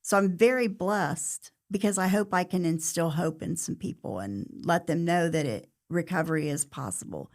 So I'm very blessed because I hope I can instill hope in some people and let them know that recovery is possible.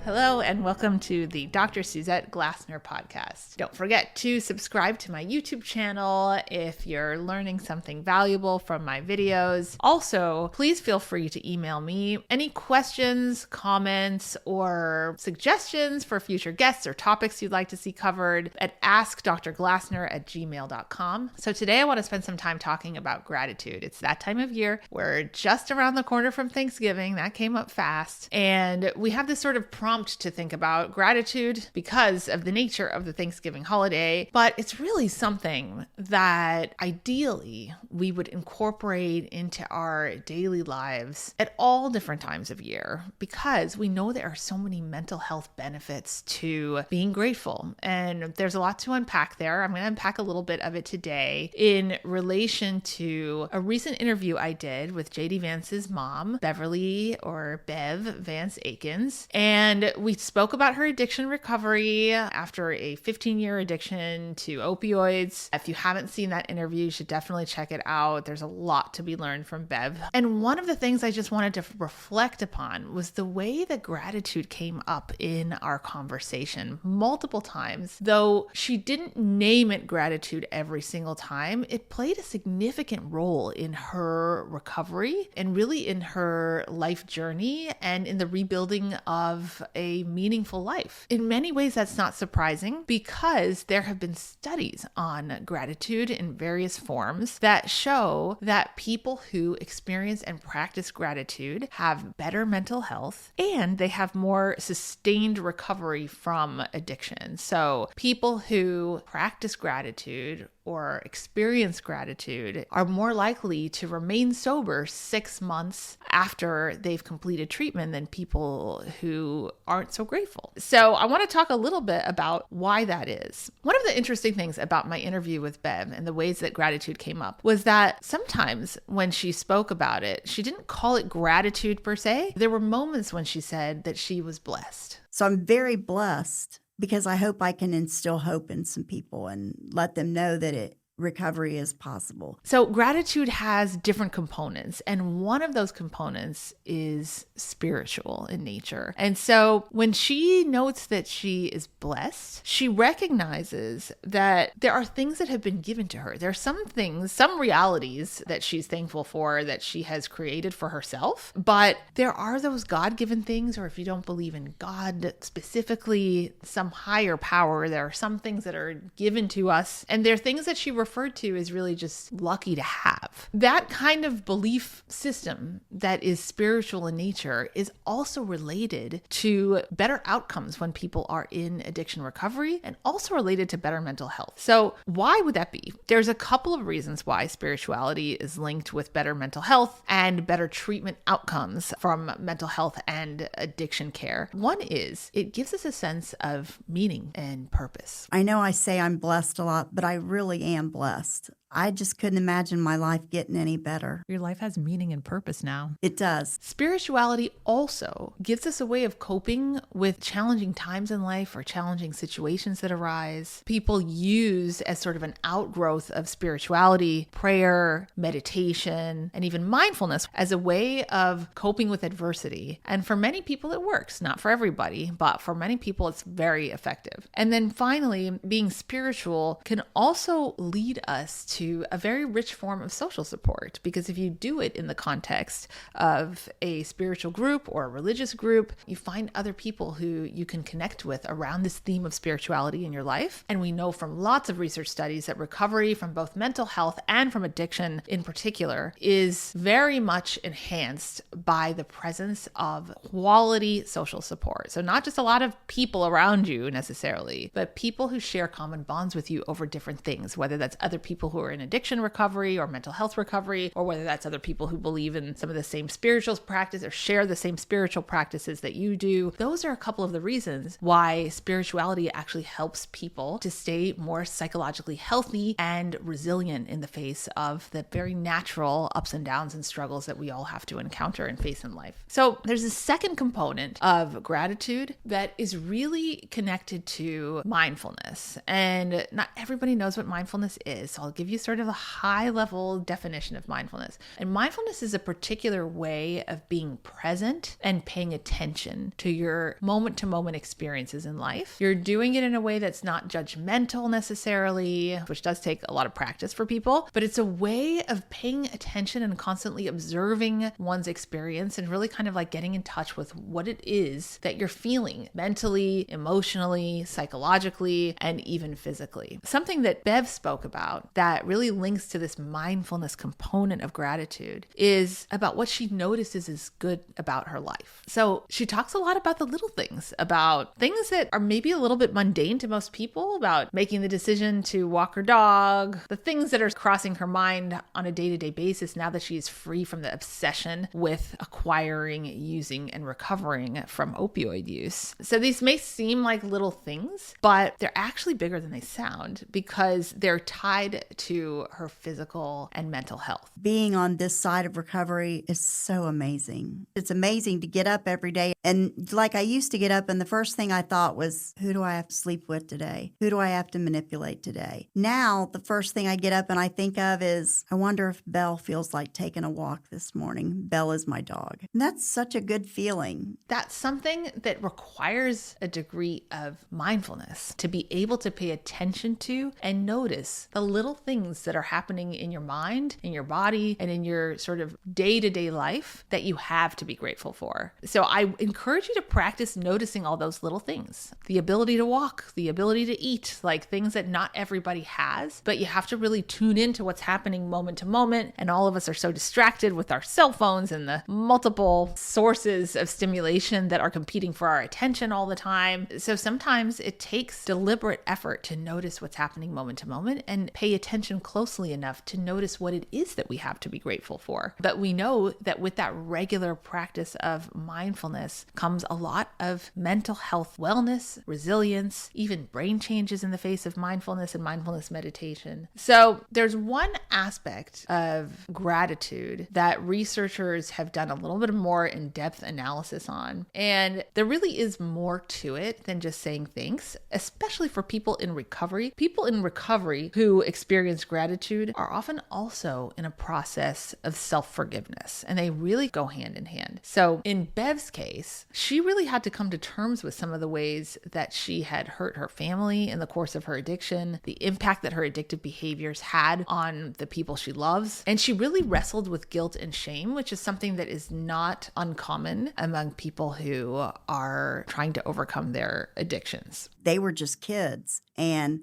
Hello and welcome to the Dr. Suzette Glasner Podcast. Don't forget to subscribe to my YouTube channel if you're learning something valuable from my videos. Also, please feel free to email me any questions, comments, or suggestions for future guests or topics you'd like to see covered at askdrglasner@gmail.com. So today I want to spend some time talking about gratitude. It's that time of year. We're just around the corner from Thanksgiving. That came up fast. And we have this sort of prompt to think about gratitude because of the nature of the Thanksgiving holiday, but it's really something that ideally we would incorporate into our daily lives at all different times of year because we know there are so many mental health benefits to being grateful. And there's a lot to unpack there. I'm going to unpack a little bit of it today in relation to a recent interview I did with JD Vance's mom, Beverly or Bev Vance Aikins. And we spoke about her addiction recovery after a 15-year addiction to opioids. If you haven't seen that interview, you should definitely check it out. There's a lot to be learned from Bev. And one of the things I just wanted to reflect upon was the way that gratitude came up in our conversation multiple times. Though she didn't name it gratitude every single time, it played a significant role in her recovery and really in her life journey and in the rebuilding of a meaningful life. In many ways, that's not surprising because there have been studies on gratitude in various forms that show that people who experience and practice gratitude have better mental health and they have more sustained recovery from addiction. So people who practice gratitude or experience gratitude are more likely to remain sober 6 months after they've completed treatment than people who aren't so grateful. So I want to talk a little bit about why that is. One of the interesting things about my interview with Bev and the ways that gratitude came up was that sometimes when she spoke about it, she didn't call it gratitude per se. There were moments when she said that she was blessed. So I'm very blessed because I hope I can instill hope in some people and let them know that recovery is possible. So gratitude has different components, and one of those components is spiritual in nature. And so when she notes that she is blessed, she recognizes that there are things that have been given to her. There are some things, some realities that she's thankful for that she has created for herself, but there are those God-given things, or if you don't believe in God specifically, some higher power, there are some things that are given to us, and they're things that she referred to as really just lucky to have. That kind of belief system that is spiritual in nature is also related to better outcomes when people are in addiction recovery and also related to better mental health. So why would that be? There's a couple of reasons why spirituality is linked with better mental health and better treatment outcomes from mental health and addiction care. One is it gives us a sense of meaning and purpose. I know I say I'm blessed a lot, but I really am blessed. I just couldn't imagine my life getting any better. Your life has meaning and purpose now. It does. Spirituality also gives us a way of coping with challenging times in life or challenging situations that arise. People use as sort of an outgrowth of spirituality, prayer, meditation, and even mindfulness as a way of coping with adversity. And for many people, it works. Not for everybody, but for many people, it's very effective. And then finally, being spiritual can also lead us to a very rich form of social support, because if you do it in the context of a spiritual group or a religious group, you find other people who you can connect with around this theme of spirituality in your life. And we know from lots of research studies that recovery from both mental health and from addiction in particular is very much enhanced by the presence of quality social support. So not just a lot of people around you necessarily, but people who share common bonds with you over different things, whether that's other people who are in addiction recovery or mental health recovery, or whether that's other people who believe in some of the same spiritual practice or share the same spiritual practices that you do. Those are a couple of the reasons why spirituality actually helps people to stay more psychologically healthy and resilient in the face of the very natural ups and downs and struggles that we all have to encounter and face in life. So there's a second component of gratitude that is really connected to mindfulness. And not everybody knows what mindfulness is. So I'll give you sort of a high level definition of mindfulness. And mindfulness is a particular way of being present and paying attention to your moment to moment experiences in life. You're doing it in a way that's not judgmental necessarily, which does take a lot of practice for people, but it's a way of paying attention and constantly observing one's experience and really kind of like getting in touch with what it is that you're feeling mentally, emotionally, psychologically, and even physically. Something that Bev spoke about that really links to this mindfulness component of gratitude is about what she notices is good about her life. So she talks a lot about the little things, about things that are maybe a little bit mundane to most people, about making the decision to walk her dog, the things that are crossing her mind on a day-to-day basis now that she's free from the obsession with acquiring, using, and recovering from opioid use. So these may seem like little things, but they're actually bigger than they sound because they're tied to her physical and mental health. Being on this side of recovery is so amazing. It's amazing to get up every day. And like I used to get up and the first thing I thought was, who do I have to sleep with today? Who do I have to manipulate today? Now, the first thing I get up and I think of is, I wonder if Belle feels like taking a walk this morning. Belle is my dog. And that's such a good feeling. That's something that requires a degree of mindfulness to be able to pay attention to and notice the little things that are happening in your mind, in your body, and in your sort of day-to-day life that you have to be grateful for. So I encourage you to practice noticing all those little things. The ability to walk, the ability to eat, like things that not everybody has, but you have to really tune into what's happening moment to moment. And all of us are so distracted with our cell phones and the multiple sources of stimulation that are competing for our attention all the time. So sometimes it takes deliberate effort to notice what's happening moment to moment and pay attention closely enough to notice what it is that we have to be grateful for. But we know that with that regular practice of mindfulness comes a lot of mental health wellness, resilience, even brain changes in the face of mindfulness and mindfulness meditation. So there's one aspect of gratitude that researchers have done a little bit more in-depth analysis on. And there really is more to it than just saying thanks, especially for people in recovery. People in recovery who experience gratitude are often also in a process of self-forgiveness, and they really go hand in hand. So in Bev's case, she really had to come to terms with some of the ways that she had hurt her family in the course of her addiction, the impact that her addictive behaviors had on the people she loves. And she really wrestled with guilt and shame, which is something that is not uncommon among people who are trying to overcome their addictions. They were just kids, and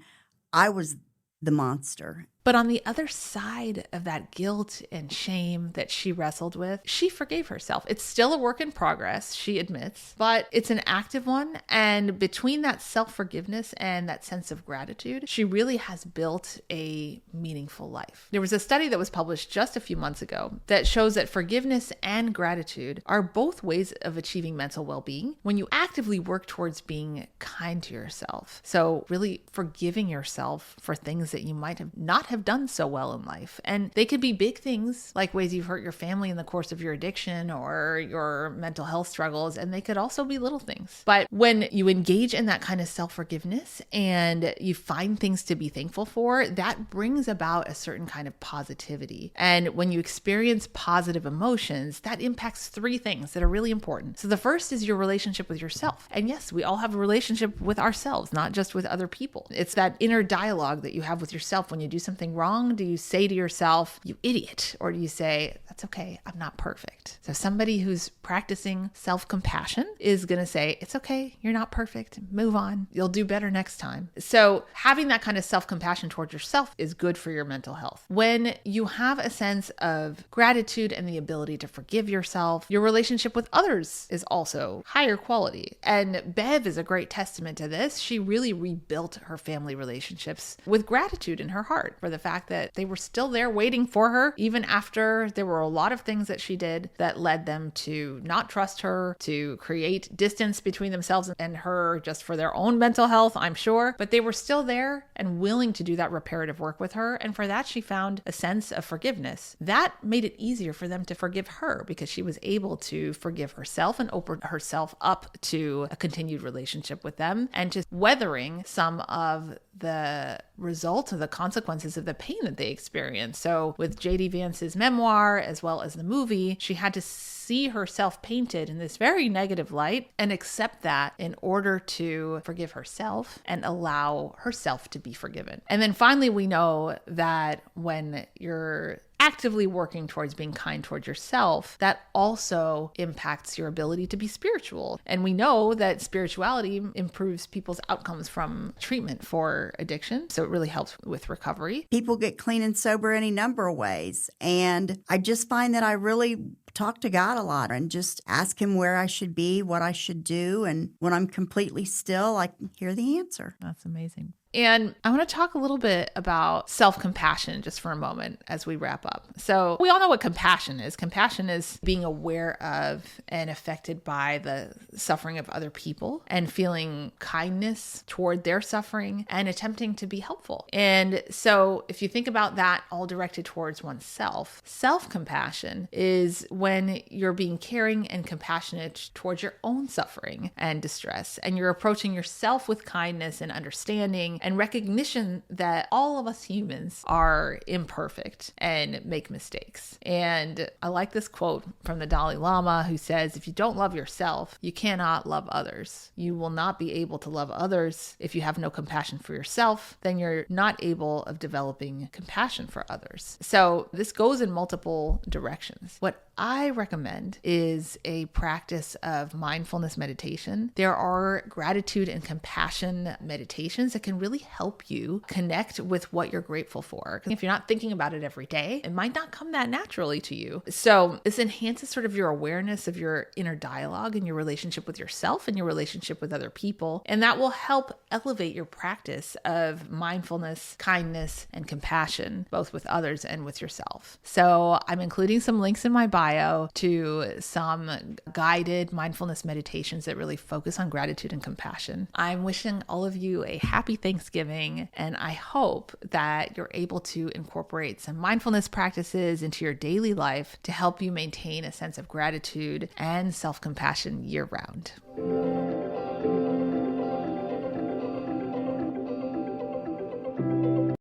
I was the monster. But on the other side of that guilt and shame that she wrestled with, she forgave herself. It's still a work in progress, she admits, but it's an active one. And between that self-forgiveness and that sense of gratitude, she really has built a meaningful life. There was a study that was published just a few months ago that shows that forgiveness and gratitude are both ways of achieving mental well-being when you actively work towards being kind to yourself. So really forgiving yourself for things that you might have not have done so well in life. And they could be big things like ways you've hurt your family in the course of your addiction or your mental health struggles. And they could also be little things. But when you engage in that kind of self-forgiveness and you find things to be thankful for, that brings about a certain kind of positivity. And when you experience positive emotions, that impacts three things that are really important. So the first is your relationship with yourself. And yes, we all have a relationship with ourselves, not just with other people. It's that inner dialogue that you have with yourself when you do something wrong. Do you say to yourself, you idiot? Or do you say, that's okay, I'm not perfect? So somebody who's practicing self-compassion is going to say, it's okay, you're not perfect, move on, you'll do better next time. So having that kind of self-compassion towards yourself is good for your mental health. When you have a sense of gratitude and the ability to forgive yourself, your relationship with others is also higher quality. And Bev is a great testament to this. She really rebuilt her family relationships with gratitude in her heart for the fact that they were still there waiting for her, even after there were a lot of things that she did that led them to not trust her, to create distance between themselves and her just for their own mental health, I'm sure. But they were still there and willing to do that reparative work with her. And for that, she found a sense of forgiveness. That made it easier for them to forgive her because she was able to forgive herself and open herself up to a continued relationship with them and just weathering some of the results of the consequences of the pain that they experienced. So with JD Vance's memoir, as well as the movie, she had to see herself painted in this very negative light and accept that in order to forgive herself and allow herself to be forgiven. And then finally, we know that when you're actively working towards being kind towards yourself, that also impacts your ability to be spiritual. And we know that spirituality improves people's outcomes from treatment for addiction. So it really helps with recovery. People get clean and sober any number of ways. And I just find that I really talk to God a lot and just ask him where I should be, what I should do. And when I'm completely still, I hear the answer. That's amazing. And I want to talk a little bit about self-compassion just for a moment as we wrap up. So we all know what compassion is. Compassion is being aware of and affected by the suffering of other people and feeling kindness toward their suffering and attempting to be helpful. And so if you think about that all directed towards oneself, self-compassion is when you're being caring and compassionate towards your own suffering and distress, and you're approaching yourself with kindness and understanding and recognition that all of us humans are imperfect and make mistakes. And I like this quote from the Dalai Lama, who says, if you don't love yourself, you cannot love others. You will not be able to love others if you have no compassion for yourself. Then you're not able of developing compassion for others. So this goes in multiple directions. What I recommend is a practice of mindfulness meditation. There are gratitude and compassion meditations that can really help you connect with what you're grateful for. If you're not thinking about it every day, it might not come that naturally to you. So this enhances sort of your awareness of your inner dialogue and your relationship with yourself and your relationship with other people. And that will help elevate your practice of mindfulness, kindness, and compassion, both with others and with yourself. So I'm including some links in my bio to some guided mindfulness meditations that really focus on gratitude and compassion. I'm wishing all of you a happy Thanksgiving, and I hope that you're able to incorporate some mindfulness practices into your daily life to help you maintain a sense of gratitude and self-compassion year-round.